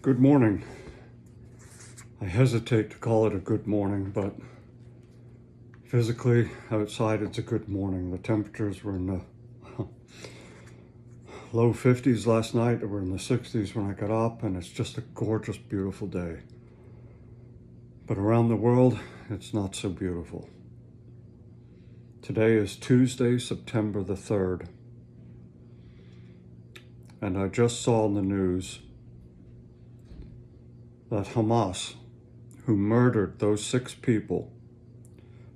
Good morning. I hesitate to call it a good morning, but physically outside it's a good morning. The temperatures were in the low 50s last night. They were in the 60s when I got up, and it's just a gorgeous, beautiful day. But around the world, it's not so beautiful. Today is Tuesday, September the 3rd, and I just saw in the news that Hamas, who murdered those 6 people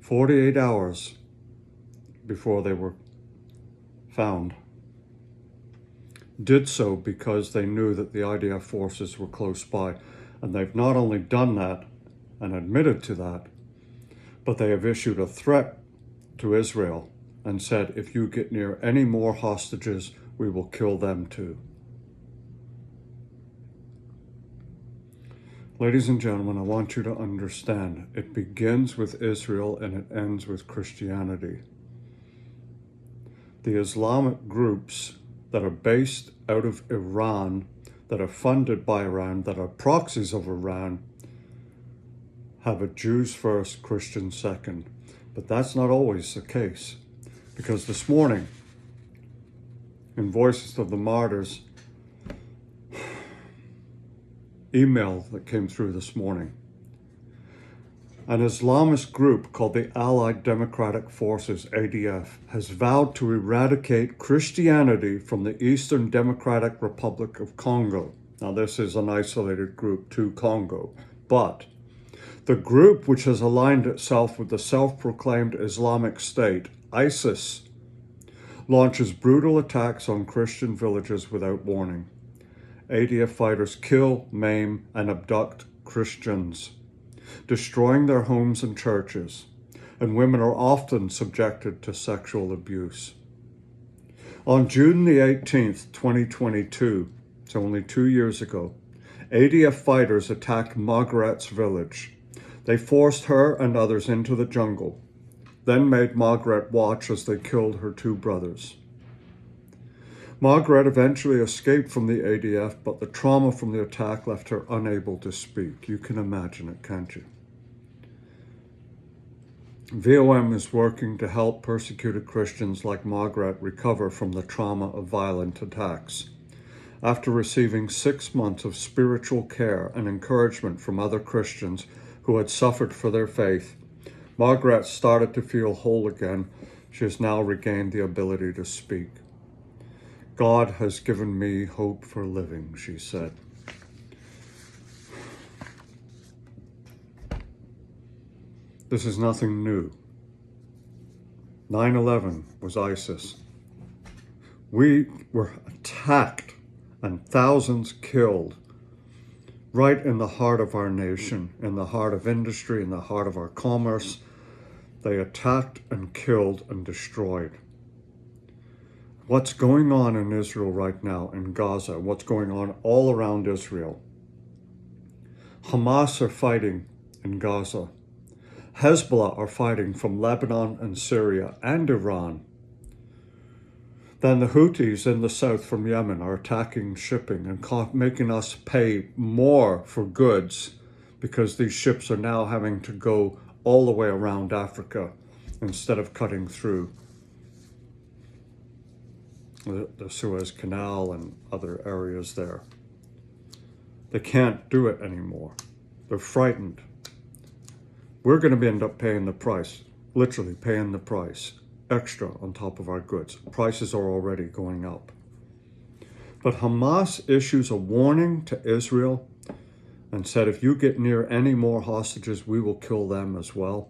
48 hours before they were found, did so because they knew that the IDF forces were close by. And they've not only done that and admitted to that, but they have issued a threat to Israel and said, if you get near any more hostages, we will kill them too. Ladies and gentlemen, I want you to understand, it begins with Israel and it ends with Christianity. The Islamic groups that are based out of Iran, that are funded by Iran, that are proxies of Iran, have a Jews first, Christians second. But that's not always the case, because this morning, in Voices of the Martyrs, email that came through this morning, an Islamist group called the Allied Democratic Forces, ADF, has vowed to eradicate Christianity from the Eastern Democratic Republic of Congo. Now, this is an isolated group to Congo, but the group, which has aligned itself with the self-proclaimed Islamic State, ISIS, launches brutal attacks on Christian villages without warning. ADF fighters kill, maim, and abduct Christians, destroying their homes and churches, and women are often subjected to sexual abuse. On June the 18th, 2022, so only 2 years ago, ADF fighters attacked Margaret's village. They forced her and others into the jungle, then made Margaret watch as they killed her 2 brothers. Margaret eventually escaped from the ADF, but the trauma from the attack left her unable to speak. You can imagine it, can't you? VOM is working to help persecuted Christians like Margaret recover from the trauma of violent attacks. After receiving 6 months of spiritual care and encouragement from other Christians who had suffered for their faith, Margaret started to feel whole again. She has now regained the ability to speak. God has given me hope for living, she said. This is nothing new. 9/11 was ISIS. We were attacked and thousands killed right in the heart of our nation, in the heart of industry, in the heart of our commerce. They attacked and killed and destroyed. What's going on in Israel right now, in Gaza, what's going on all around Israel. Hamas are fighting in Gaza. Hezbollah are fighting from Lebanon and Syria and Iran. Then the Houthis in the south from Yemen are attacking shipping and making us pay more for goods because these ships are now having to go all the way around Africa instead of cutting through the Suez Canal and other areas there. They can't do it anymore. They're frightened. We're going to end up paying the price, literally paying the price, extra on top of our goods. Prices are already going up. But Hamas issues a warning to Israel and said, if you get near any more hostages, we will kill them as well.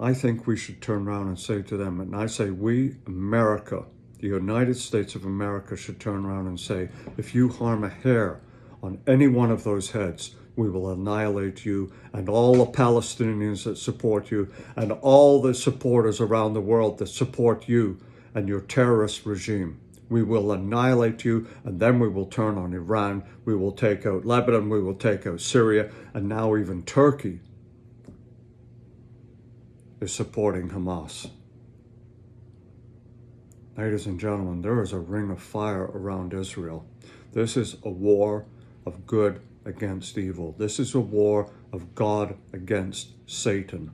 I think we should turn around and say to them, and I say we, America, the United States of America, should turn around and say, if you harm a hair on any one of those heads, we will annihilate you and all the Palestinians that support you and all the supporters around the world that support you and your terrorist regime. We will annihilate you, and then we will turn on Iran. We will take out Lebanon. We will take out Syria, and now even Turkey is supporting Hamas. Ladies and gentlemen, there is a ring of fire around Israel. This is a war of good against evil. This is a war of God against Satan.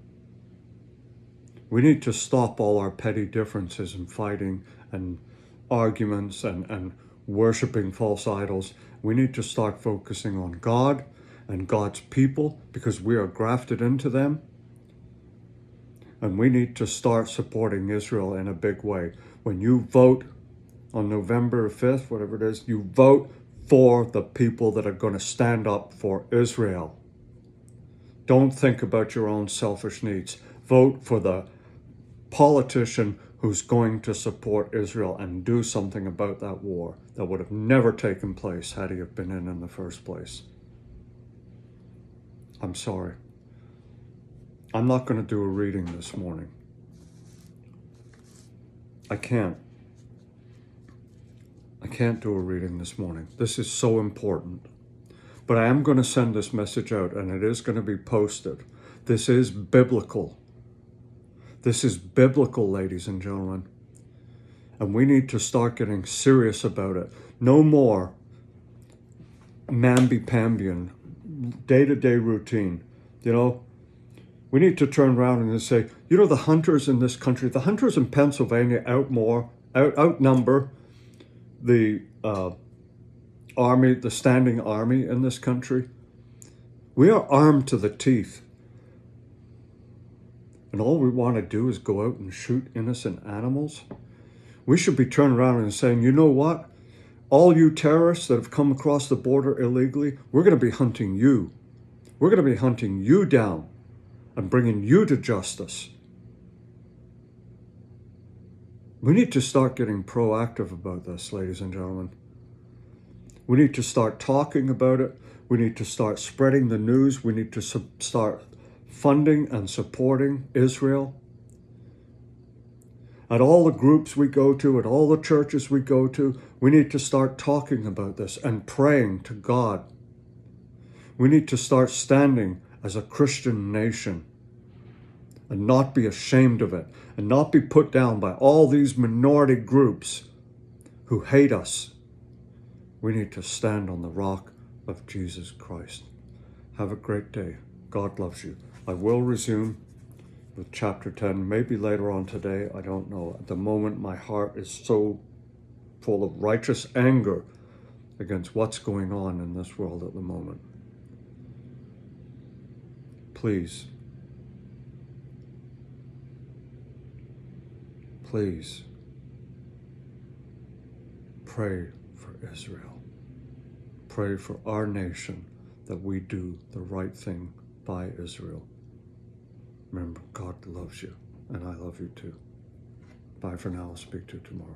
We need to stop all our petty differences and fighting and arguments and worshiping false idols. We need to start focusing on God and God's people because we are grafted into them. And we need to start supporting Israel in a big way. When you vote on November 5th, whatever it is, you vote for the people that are going to stand up for Israel. Don't think about your own selfish needs. Vote for the politician who's going to support Israel and do something about that war that would have never taken place had he have been in the first place. I'm sorry. I'm not going to do a reading this morning. I can't do a reading this morning. This is so important. But I am going to send this message out, and it is going to be posted. This is biblical. This is biblical, ladies and gentlemen. And we need to start getting serious about it. No more mamby-pamby, day-to-day routine. You know, we need to turn around and say, you know, the hunters in this country, the hunters in Pennsylvania outnumber the army, the standing army in this country. We are armed to the teeth. And all we want to do is go out and shoot innocent animals. We should be turning around and saying, you know what? All you terrorists that have come across the border illegally, we're going to be hunting you. We're going to be hunting you down and bringing you to justice. We need to start getting proactive about this, ladies and gentlemen. We need to start talking about it. We need to start spreading the news. We need to start funding and supporting Israel. At all the groups we go to, at all the churches we go to, we need to start talking about this and praying to God. We need to start standing as a Christian nation and not be ashamed of it and not be put down by all these minority groups who hate us. We need to stand on the rock of Jesus Christ. Have a great day. God loves you. I will resume with chapter 10, maybe later on today, I don't know. At the moment, my heart is so full of righteous anger against what's going on in this world at the moment. Please, pray for Israel. Pray for our nation that we do the right thing by Israel. Remember, God loves you, and I love you too. Bye for now. I'll speak to you tomorrow.